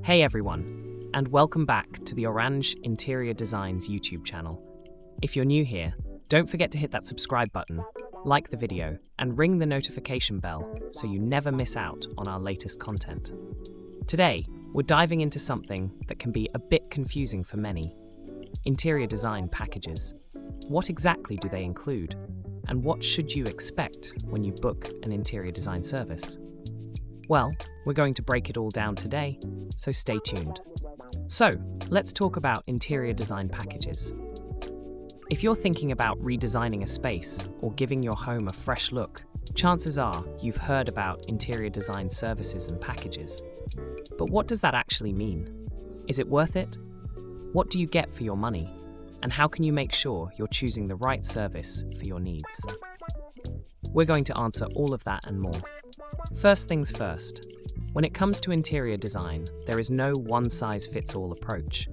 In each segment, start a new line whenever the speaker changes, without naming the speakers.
Hey everyone, and welcome back to the Orange Interior Designs YouTube channel. If you're new here, don't forget to hit that subscribe button, like the video, and ring the notification bell so you never miss out on our latest content. Today, we're diving into something that can be a bit confusing for many: interior design packages. What exactly do they include? And what should you expect when you book an interior design service? Well, we're going to break it all down today, so stay tuned. So, let's talk about interior design packages. If you're thinking about redesigning a space or giving your home a fresh look, chances are you've heard about interior design services and packages. But what does that actually mean? Is it worth it? What do you get for your money? And how can you make sure you're choosing the right service for your needs? We're going to answer all of that and more. First things first, when it comes to interior design, there is no one-size-fits-all approach.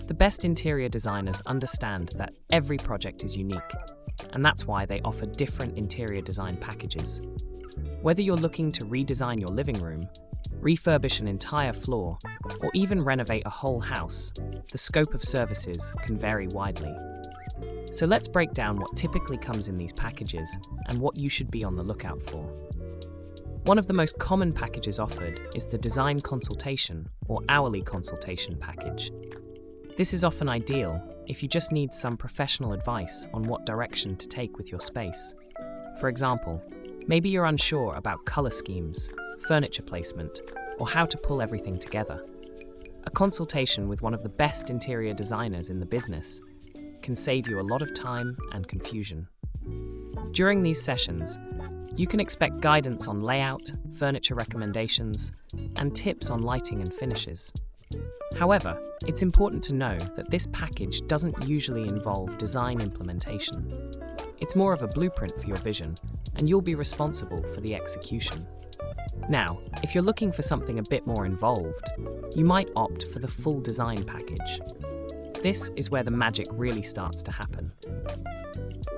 The best interior designers understand that every project is unique, and that's why they offer different interior design packages. Whether you're looking to redesign your living room, refurbish an entire floor, or even renovate a whole house, the scope of services can vary widely. So let's break down what typically comes in these packages and what you should be on the lookout for. One of the most common packages offered is the design consultation or hourly consultation package. This is often ideal if you just need some professional advice on what direction to take with your space. For example, maybe you're unsure about color schemes, furniture placement, or how to pull everything together. A consultation with one of the best interior designers in the business can save you a lot of time and confusion. During these sessions, you can expect guidance on layout, furniture recommendations, and tips on lighting and finishes. However, it's important to know that this package doesn't usually involve design implementation. It's more of a blueprint for your vision, and you'll be responsible for the execution. Now, if you're looking for something a bit more involved, you might opt for the full design package. This is where the magic really starts to happen.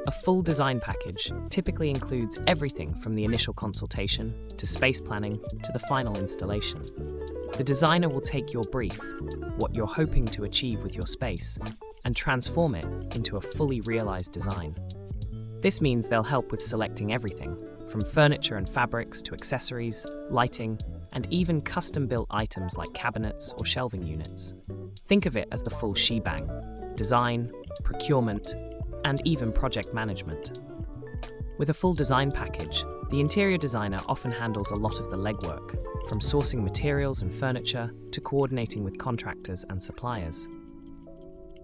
A full design package typically includes everything from the initial consultation to space planning to the final installation. The designer will take your brief, what you're hoping to achieve with your space, and transform it into a fully realized design. This means they'll help with selecting everything, from furniture and fabrics to accessories, lighting, and even custom-built items like cabinets or shelving units. Think of it as the full shebang: design, procurement, and even project management. With a full design package, the interior designer often handles a lot of the legwork, from sourcing materials and furniture to coordinating with contractors and suppliers.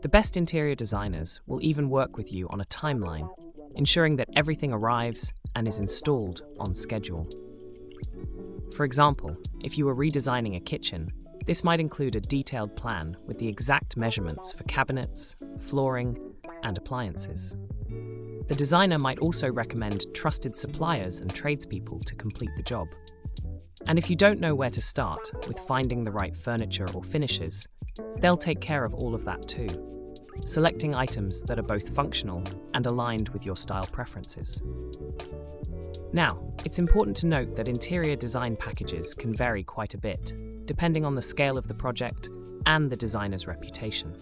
The best interior designers will even work with you on a timeline, ensuring that everything arrives and is installed on schedule. For example, if you were redesigning a kitchen, this might include a detailed plan with the exact measurements for cabinets, flooring, and appliances. The designer might also recommend trusted suppliers and tradespeople to complete the job. And if you don't know where to start with finding the right furniture or finishes, they'll take care of all of that too, selecting items that are both functional and aligned with your style preferences. Now, it's important to note that interior design packages can vary quite a bit, depending on the scale of the project and the designer's reputation.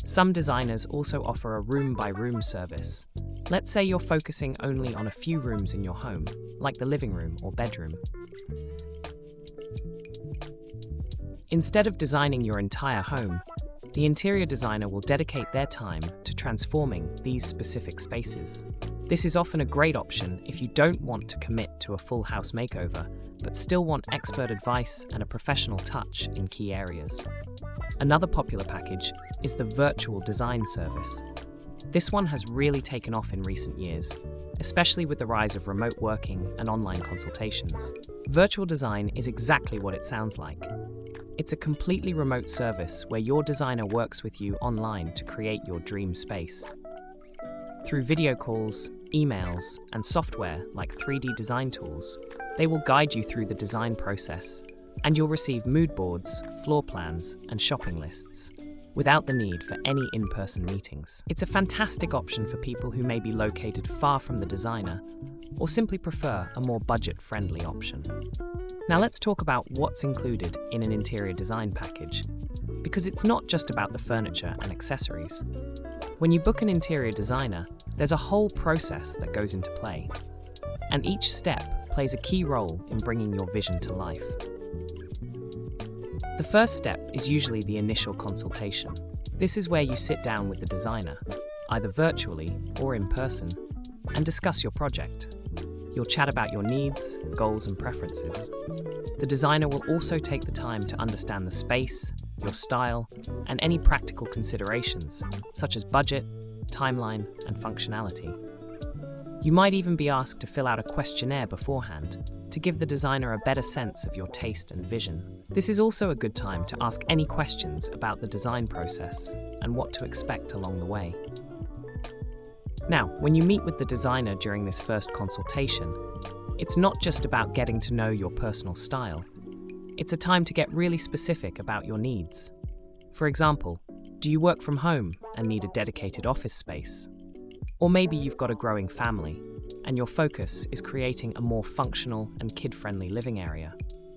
Some designers also offer a room-by-room service. Let's say you're focusing only on a few rooms in your home, like the living room or bedroom. Instead of designing your entire home, the interior designer will dedicate their time to transforming these specific spaces. This is often a great option if you don't want to commit to a full house makeover, but still want expert advice and a professional touch in key areas. Another popular package is the virtual design service. This one has really taken off in recent years, especially with the rise of remote working and online consultations. Virtual design is exactly what it sounds like. It's a completely remote service where your designer works with you online to create your dream space. Through video calls, emails, and software like 3D design tools, they will guide you through the design process, and you'll receive mood boards, floor plans, and shopping lists, without the need for any in-person meetings. It's a fantastic option for people who may be located far from the designer or simply prefer a more budget-friendly option. Now let's talk about what's included in an interior design package, because it's not just about the furniture and accessories. When you book an interior designer, there's a whole process that goes into play, and each step plays a key role in bringing your vision to life. The first step is usually the initial consultation. This is where you sit down with the designer, either virtually or in person, and discuss your project. You'll chat about your needs, goals, and preferences. The designer will also take the time to understand the space, your style, and any practical considerations, such as budget, timeline, and functionality. You might even be asked to fill out a questionnaire beforehand to give the designer a better sense of your taste and vision. This is also a good time to ask any questions about the design process and what to expect along the way. Now, when you meet with the designer during this first consultation, it's not just about getting to know your personal style. It's a time to get really specific about your needs. For example, do you work from home and need a dedicated office space? Or maybe you've got a growing family, and your focus is creating a more functional and kid-friendly living area.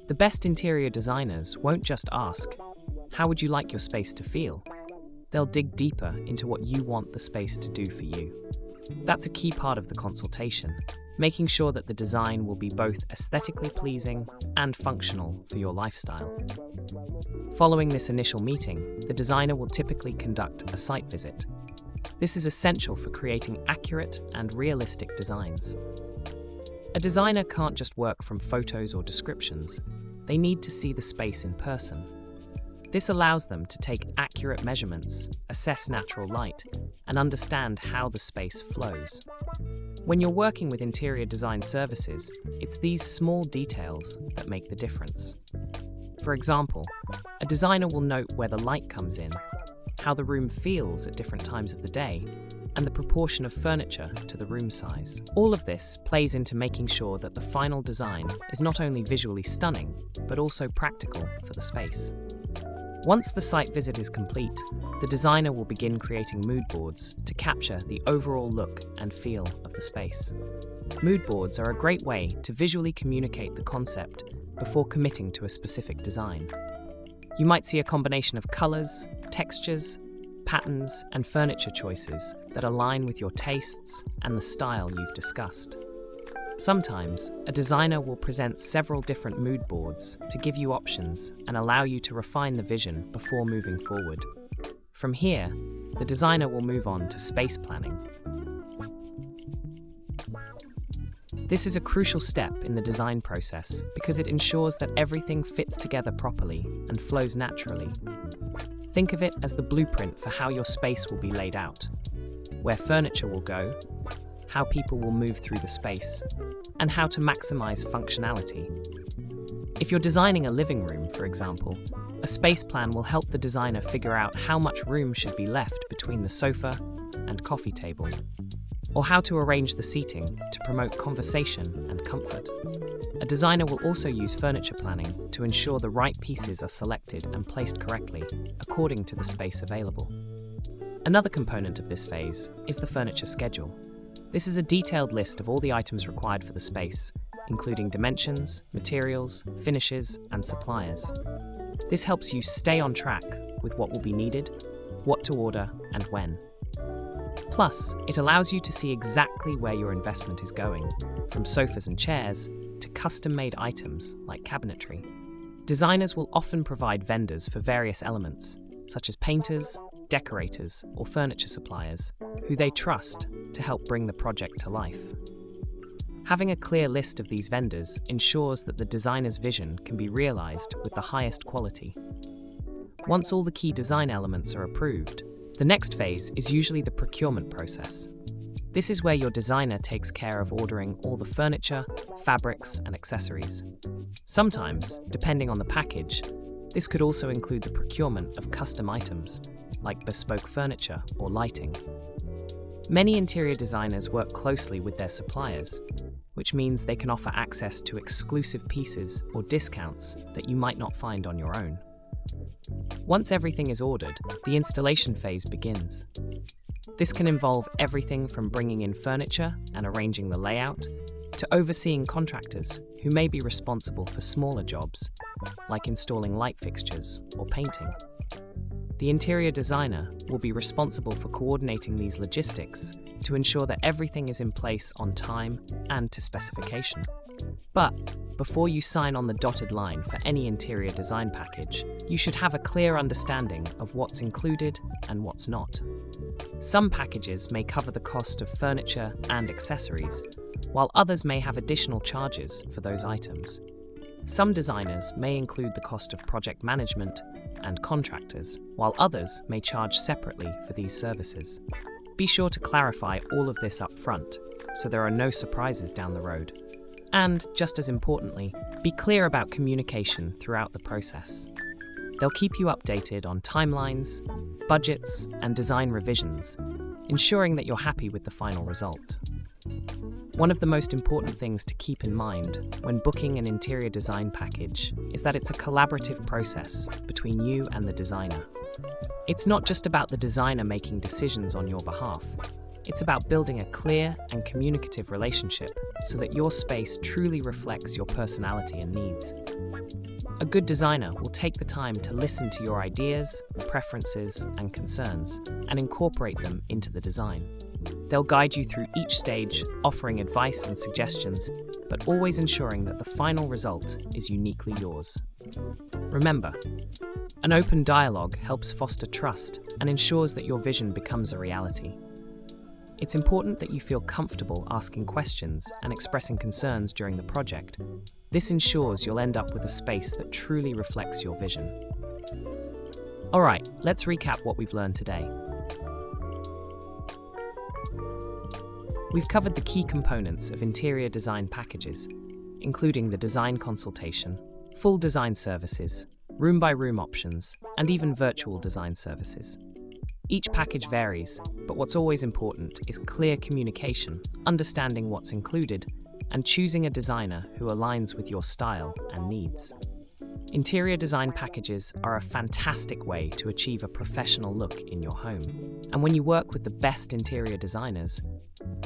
The best interior designers won't just ask, "How would you like your space to feel?" They'll dig deeper into what you want the space to do for you. That's a key part of the consultation, making sure that the design will be both aesthetically pleasing and functional for your lifestyle. Following this initial meeting, the designer will typically conduct a site visit. This is essential for creating accurate and realistic designs. A designer can't just work from photos or descriptions. They need to see the space in person. This allows them to take accurate measurements, assess natural light, and understand how the space flows. When you're working with interior design services, it's these small details that make the difference. For example, a designer will note where the light comes in, how the room feels at different times of the day, and the proportion of furniture to the room size. All of this plays into making sure that the final design is not only visually stunning, but also practical for the space. Once the site visit is complete, the designer will begin creating mood boards to capture the overall look and feel of the space. Mood boards are a great way to visually communicate the concept before committing to a specific design. You might see a combination of colors, textures, patterns, and furniture choices that align with your tastes and the style you've discussed. Sometimes, a designer will present several different mood boards to give you options and allow you to refine the vision before moving forward. From here, the designer will move on to space planning. This is a crucial step in the design process because it ensures that everything fits together properly and flows naturally. Think of it as the blueprint for how your space will be laid out, where furniture will go, how people will move through the space, and how to maximize functionality. If you're designing a living room, for example, a space plan will help the designer figure out how much room should be left between the sofa and coffee table, or how to arrange the seating to promote conversation and comfort. A designer will also use furniture planning to ensure the right pieces are selected and placed correctly according to the space available. Another component of this phase is the furniture schedule. This is a detailed list of all the items required for the space, including dimensions, materials, finishes, and suppliers. This helps you stay on track with what will be needed, what to order, and when. Plus, it allows you to see exactly where your investment is going, from sofas and chairs to custom-made items like cabinetry. Designers will often provide vendors for various elements, such as painters, decorators, or furniture suppliers, who they trust to help bring the project to life. Having a clear list of these vendors ensures that the designer's vision can be realized with the highest quality. Once all the key design elements are approved, the next phase is usually the procurement process. This is where your designer takes care of ordering all the furniture, fabrics, and accessories. Sometimes, depending on the package, this could also include the procurement of custom items, like bespoke furniture or lighting. Many interior designers work closely with their suppliers, which means they can offer access to exclusive pieces or discounts that you might not find on your own. Once everything is ordered, the installation phase begins. This can involve everything from bringing in furniture and arranging the layout, to overseeing contractors who may be responsible for smaller jobs, like installing light fixtures or painting. The interior designer will be responsible for coordinating these logistics to ensure that everything is in place on time and to specification. But before you sign on the dotted line for any interior design package, you should have a clear understanding of what's included and what's not. Some packages may cover the cost of furniture and accessories, while others may have additional charges for those items. Some designers may include the cost of project management and contractors, while others may charge separately for these services. Be sure to clarify all of this up front, so there are no surprises down the road. And, just as importantly, be clear about communication throughout the process. They'll keep you updated on timelines, budgets, and design revisions, ensuring that you're happy with the final result. One of the most important things to keep in mind when booking an interior design package is that it's a collaborative process between you and the designer. It's not just about the designer making decisions on your behalf. It's about building a clear and communicative relationship so that your space truly reflects your personality and needs. A good designer will take the time to listen to your ideas, preferences, and concerns and incorporate them into the design. They'll guide you through each stage, offering advice and suggestions, but always ensuring that the final result is uniquely yours. Remember, an open dialogue helps foster trust and ensures that your vision becomes a reality. It's important that you feel comfortable asking questions and expressing concerns during the project. This ensures you'll end up with a space that truly reflects your vision. Alright, let's recap what we've learned today. We've covered the key components of interior design packages, including the design consultation, full design services, room-by-room options, and even virtual design services. Each package varies, but what's always important is clear communication, understanding what's included, and choosing a designer who aligns with your style and needs. Interior design packages are a fantastic way to achieve a professional look in your home. And when you work with the best interior designers,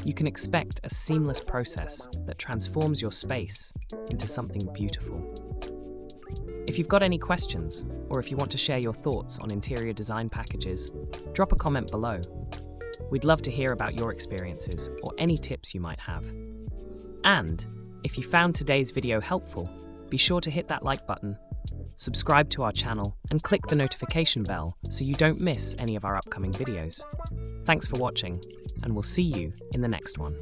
you can expect a seamless process that transforms your space into something beautiful. If you've got any questions, or if you want to share your thoughts on interior design packages, drop a comment below. We'd love to hear about your experiences or any tips you might have. And if you found today's video helpful, be sure to hit that like button, subscribe to our channel, and click the notification bell so you don't miss any of our upcoming videos. Thanks for watching, and we'll see you in the next one.